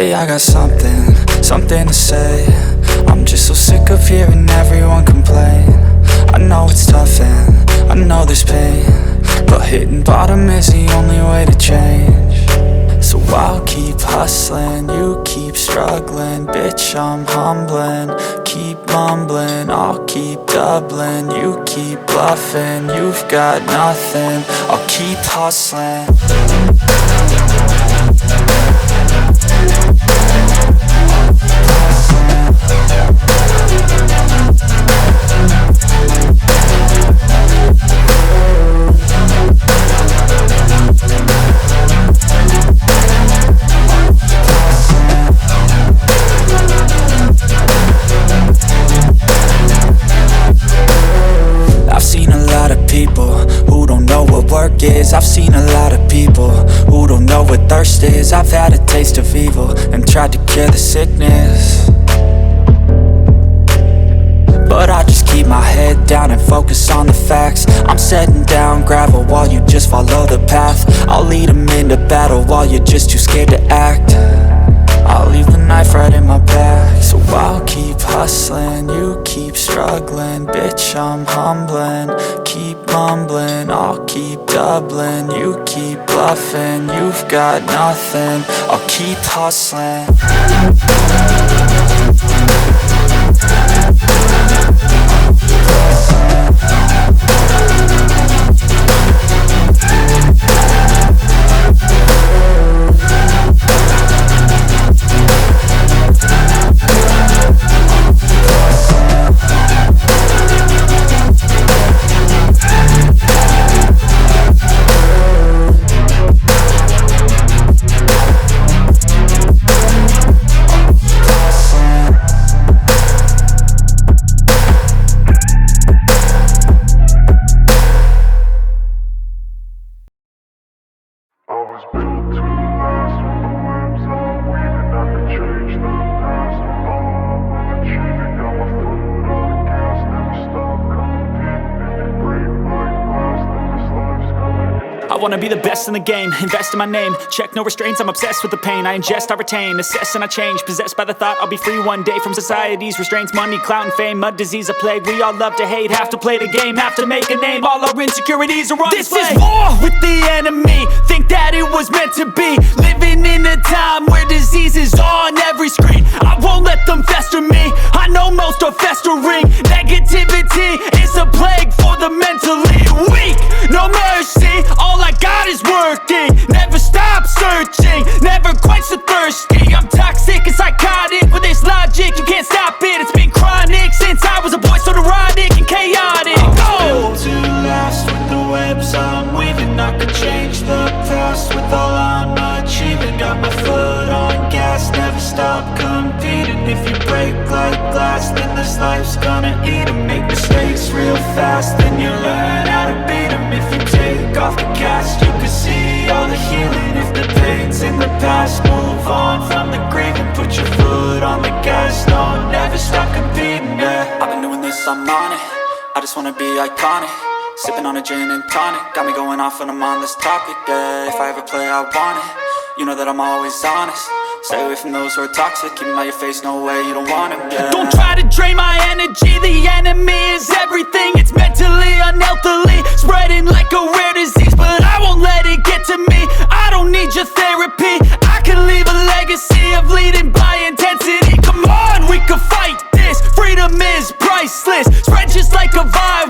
Lately I got something to say. I'm just so sick of hearing everyone complain. I know it's tough and I know there's pain, but hitting bottom is the only way to change. So I'll keep hustling, you keep struggling. Bitch, I'm humbling, keep mumbling. I'll keep doubling, you keep bluffing. You've got nothing, I'll keep hustling. I've seen a lot of people who don't know what work is. I've seen a lot of people who don't know what thirst is. I've had a taste of evil and tried to cure the sickness, but I just keep my head down and focus on the facts. I'm setting down gravel while you just follow the path. I'll lead them into battle while you're just too scared to act. I'll leave the knife right in my back. So I'll keep hustling, you keep struggling. Bitch, I'm humbling, keep mumbling. I'll keep doubling, you keep bluffing. You've got nothing, I'll keep hustling. I wanna be the best in the game, invest in my name. Check no restraints, I'm obsessed with the pain. I ingest, I retain, assess and I change. Possessed by the thought I'll be free one day from society's restraints. Money, clout and fame, mud, disease, a plague. We all love to hate, have to play the game, have to make a name. All our insecurities are on display. This is war with the enemy, think that it was meant to be. Living in a time where disease is on every screen. I won't let them fester me, I know most are festering. Negativity is a plague for the mentally weak. No mercy, all I got is working. Never stop searching, never quench the thirsty. I'm toxic and psychotic with this logic, you can't stop it. It's been chronic since I was a boy, so neurotic and chaotic. Built to last with the webs I'm weaving. I could change the past with all I'm achieving. Got my foot on gas, never stop competing. If you break like glass, then this life's gonna eat 'em. Make mistakes real fast, then you learn how to beat 'em. If you take off the cast, you can see all the healing. If the pain's in the past, move on from the grave and put your foot on the gas. No, never stop competing, yeah. I've been doing this, I'm on it. I just wanna be iconic. Sipping on a gin and tonic, got me going off when I'm on this topic, yeah. If I ever play, I want it. You know that I'm always honest. Stay away from those who are toxic. Keep them out your face, no way, you don't want them, yeah. Don't try to drain my energy, the enemy is everything. It's mentally, unhealthily, spreading like a rare disease. But I won't let it get to me, I don't need your therapy. I can leave a legacy of leading by intensity. Come on, we can fight this, freedom is priceless. Spread just like a virus.